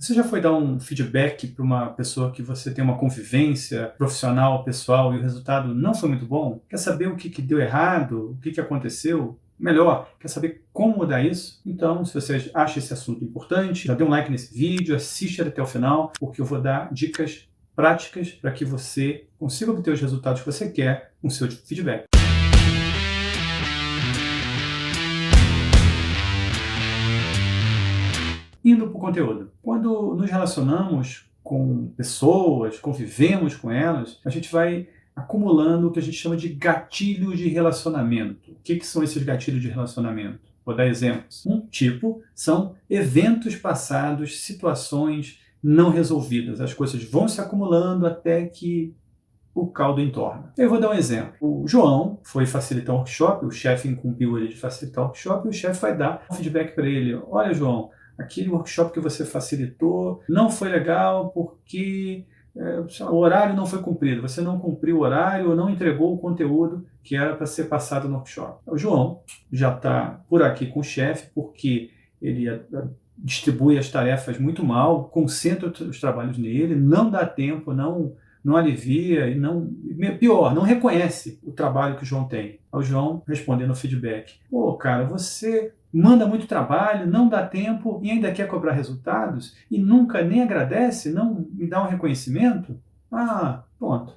Você já foi dar um feedback para uma pessoa que você tem uma convivência profissional, pessoal, e o resultado não foi muito bom? Quer saber o que deu errado? O que aconteceu? Melhor, quer saber como mudar isso? Então, se você acha esse assunto importante, já dê um like nesse vídeo, assiste ele até o final, porque eu vou dar dicas práticas para que você consiga obter os resultados que você quer com o seu feedback. Indo para o conteúdo. Quando nos relacionamos com pessoas, convivemos com elas, a gente vai acumulando o que a gente chama de gatilhos de relacionamento. O que são esses gatilhos de relacionamento? Vou dar exemplos. Um tipo são eventos passados, situações não resolvidas. As coisas vão se acumulando até que o caldo entorna. Eu vou dar um exemplo. O João foi facilitar um workshop, o chefe incumbiu ele de facilitar o workshop, e o chefe vai dar um feedback para ele. Olha, João, aquele workshop que você facilitou não foi legal porque o horário não foi cumprido. Você não cumpriu o horário ou não entregou o conteúdo que era para ser passado no workshop. O João já está por aqui com o chefe porque ele distribui as tarefas muito mal, concentra os trabalhos nele, não dá tempo, não alivia e pior, não reconhece o trabalho que o João tem. O João respondendo o feedback. Pô, cara, você manda muito trabalho, não dá tempo e ainda quer cobrar resultados e nunca nem agradece, não me dá um reconhecimento? Ah, pronto.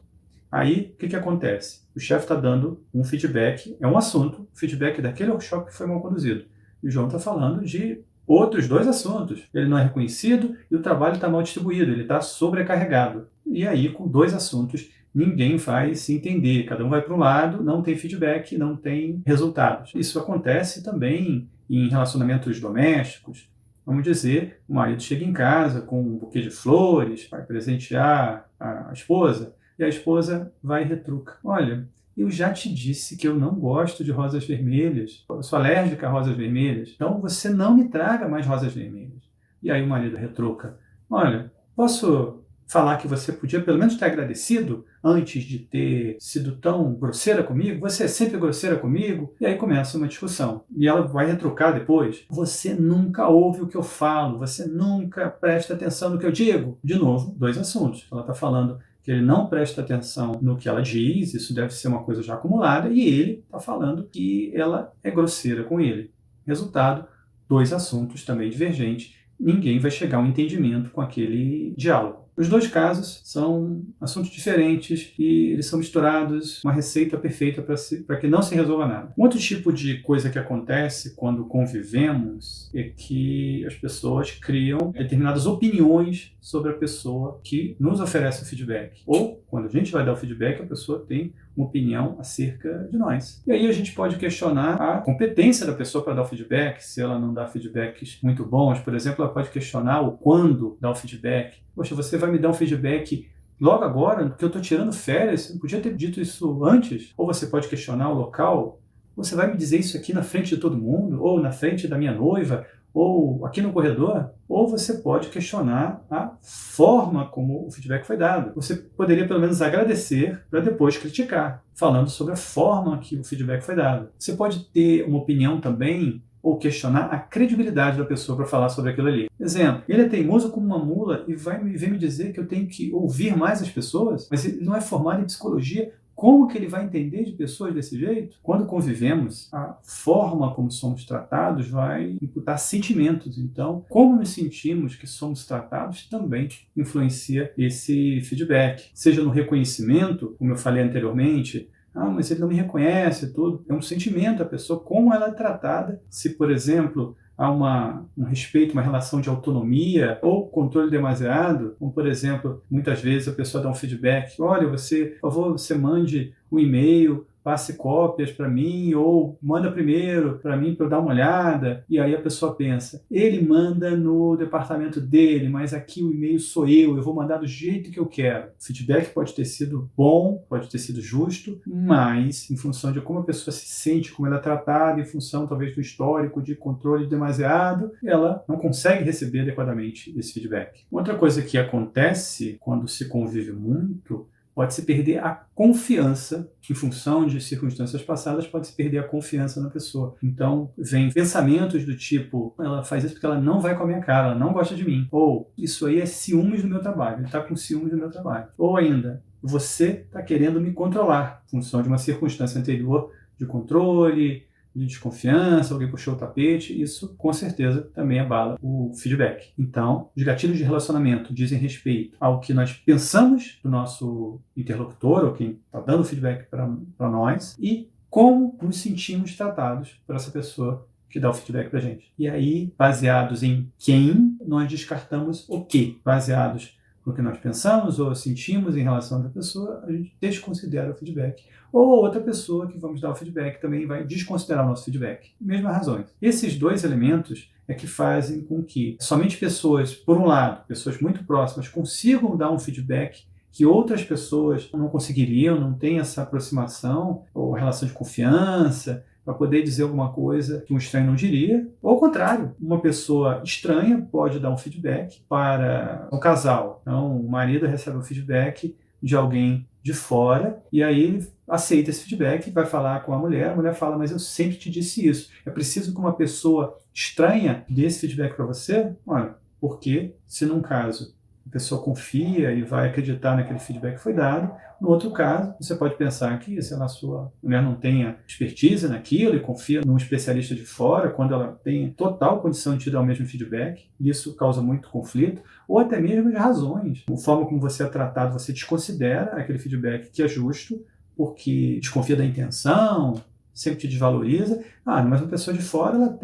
Aí, o que acontece? O chefe está dando um feedback, é um assunto, feedback daquele workshop que foi mal conduzido. E o João está falando de outros dois assuntos. Ele não é reconhecido e o trabalho está mal distribuído, ele está sobrecarregado. E aí, com dois assuntos, ninguém vai se entender. Cada um vai para um lado, não tem feedback, não tem resultados. Isso acontece também em relacionamentos domésticos. Vamos dizer, o marido chega em casa com um buquê de flores, vai presentear a esposa, e a esposa vai e retruca. Olha, eu já te disse que eu não gosto de rosas vermelhas, eu sou alérgica a rosas vermelhas, então você não me traga mais rosas vermelhas. E aí o marido retruca. Olha, posso falar que você podia pelo menos ter agradecido antes de ter sido tão grosseira comigo? Você é sempre grosseira comigo? E aí começa uma discussão. E ela vai retrucar depois. Você nunca ouve o que eu falo, você nunca presta atenção no que eu digo. De novo, dois assuntos. Ela está falando que ele não presta atenção no que ela diz, isso deve ser uma coisa já acumulada, e ele está falando que ela é grosseira com ele. Resultado, dois assuntos também divergentes. Ninguém vai chegar a um entendimento com aquele diálogo. Os dois casos são assuntos diferentes e eles são misturados, uma receita perfeita para que não se resolva nada. Um outro tipo de coisa que acontece quando convivemos é que as pessoas criam determinadas opiniões sobre a pessoa que nos oferece o feedback. Ou, quando a gente vai dar o feedback, a pessoa tem uma opinião acerca de nós. E aí a gente pode questionar a competência da pessoa para dar o feedback, se ela não dá feedbacks muito bons. Por exemplo, ela pode questionar o quando dar o feedback. Poxa, você vai me dar um feedback logo agora, porque eu estou tirando férias, eu podia ter dito isso antes? Ou você pode questionar o local. Você vai me dizer isso aqui na frente de todo mundo? Ou na frente da minha noiva? Ou aqui no corredor? Ou você pode questionar a forma como o feedback foi dado. Você poderia pelo menos agradecer para depois criticar, falando sobre a forma que o feedback foi dado. Você pode ter uma opinião também ou questionar a credibilidade da pessoa para falar sobre aquilo ali. Exemplo, ele é teimoso como uma mula e vem me dizer que eu tenho que ouvir mais as pessoas, mas ele não é formado em psicologia. Como que ele vai entender de pessoas desse jeito? Quando convivemos, a forma como somos tratados vai imputar sentimentos. Então, como nos sentimos que somos tratados também influencia esse feedback. Seja no reconhecimento, como eu falei anteriormente, mas ele não me reconhece, tudo. É um sentimento, a pessoa, como ela é tratada. Se, por exemplo, há um respeito, uma relação de autonomia ou controle demasiado, como, por exemplo, muitas vezes a pessoa dá um feedback, olha, por favor, você mande um e-mail, passe cópias para mim, ou manda primeiro para mim para eu dar uma olhada, e aí a pessoa pensa, ele manda no departamento dele, mas aqui o e-mail sou eu vou mandar do jeito que eu quero. O feedback pode ter sido bom, pode ter sido justo, mas em função de como a pessoa se sente, como ela é tratada, em função talvez do histórico de controle demasiado, ela não consegue receber adequadamente esse feedback. Outra coisa que acontece quando se convive muito pode-se perder a confiança, em função de circunstâncias passadas, pode-se perder a confiança na pessoa. Então, vem pensamentos do tipo, ela faz isso porque ela não vai com a minha cara, ela não gosta de mim. Ou, isso aí é ciúmes do meu trabalho, ele está com ciúmes do meu trabalho. Ou ainda, você está querendo me controlar, em função de uma circunstância anterior de controle, de desconfiança, alguém puxou o tapete, isso com certeza também abala o feedback. Então, os gatilhos de relacionamento dizem respeito ao que nós pensamos do nosso interlocutor, ou quem está dando feedback para nós, e como nos sentimos tratados por essa pessoa que dá o feedback para a gente. E aí, baseados em quem, nós descartamos o que. Baseados no que nós pensamos ou sentimos em relação a outra pessoa, a gente desconsidera o feedback. Ou outra pessoa que vamos dar o feedback também vai desconsiderar o nosso feedback. Mesmas razões. Esses dois elementos é que fazem com que somente pessoas, por um lado, pessoas muito próximas, consigam dar um feedback que outras pessoas não conseguiriam, não têm essa aproximação ou relação de confiança, para poder dizer alguma coisa que um estranho não diria. Ou ao contrário, uma pessoa estranha pode dar um feedback para um casal. Então, o marido recebe um feedback de alguém de fora, e aí ele aceita esse feedback, vai falar com a mulher fala, mas eu sempre te disse isso. É preciso que uma pessoa estranha dê esse feedback para você? Olha, porque se num caso a pessoa confia e vai acreditar naquele feedback que foi dado. No outro caso, você pode pensar que, se a sua mulher não tenha expertise naquilo e confia num especialista de fora, quando ela tem total condição de te dar o mesmo feedback, isso causa muito conflito, ou até mesmo as razões. A forma como você é tratado, você desconsidera aquele feedback que é justo, porque desconfia da intenção, sempre te desvaloriza. Mas uma pessoa de fora, ela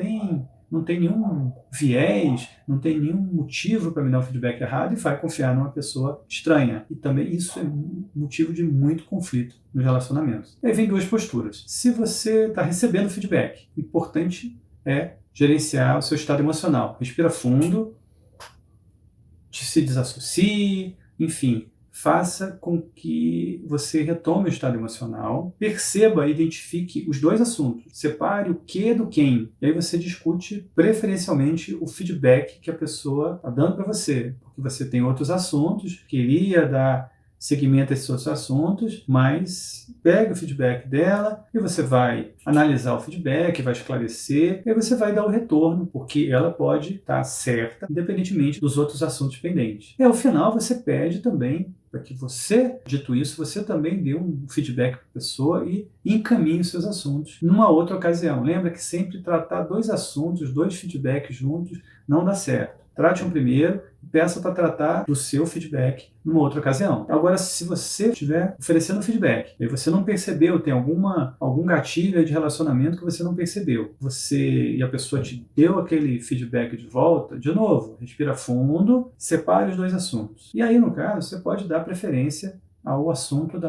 não tem nenhum viés, não tem nenhum motivo para me dar um feedback errado e vai confiar numa pessoa estranha. E também isso é motivo de muito conflito nos relacionamentos. E aí vem duas posturas. Se você está recebendo feedback, o importante é gerenciar o seu estado emocional. Respira fundo, se desassocie, enfim, faça com que você retome o estado emocional, perceba e identifique os dois assuntos, separe o que do quem, e aí você discute preferencialmente o feedback que a pessoa está dando para você, porque você tem outros assuntos, queria dar seguimento a esses outros assuntos, mas pega o feedback dela e você vai analisar o feedback, vai esclarecer, e aí você vai dar o retorno, porque ela pode estar certa, independentemente dos outros assuntos pendentes. E ao final você pede também para que você, dito isso, você também dê um feedback para a pessoa e encaminhe os seus assuntos numa outra ocasião. Lembra que sempre tratar dois assuntos, dois feedbacks juntos, não dá certo. Trate um primeiro e peça para tratar do seu feedback numa outra ocasião. Agora, se você estiver oferecendo feedback e você não percebeu, tem algum gatilho de relacionamento que você não percebeu, e a pessoa te deu aquele feedback de volta, de novo, respira fundo, separe os dois assuntos. E aí, no caso, você pode dar preferência ao assunto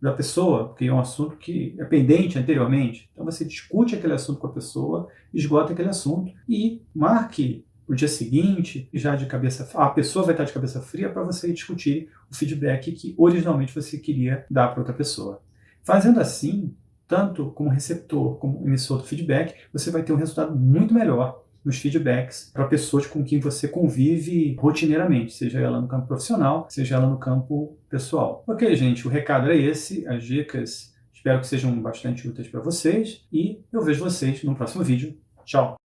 da pessoa, porque é um assunto que é pendente anteriormente. Então, você discute aquele assunto com a pessoa, esgota aquele assunto e marque o dia seguinte, já a pessoa vai estar de cabeça fria para você discutir o feedback que originalmente você queria dar para outra pessoa. Fazendo assim, tanto como receptor como emissor do feedback, você vai ter um resultado muito melhor nos feedbacks para pessoas com quem você convive rotineiramente, seja ela no campo profissional, seja ela no campo pessoal. Ok, gente, o recado é esse, as dicas espero que sejam bastante úteis para vocês e eu vejo vocês no próximo vídeo. Tchau!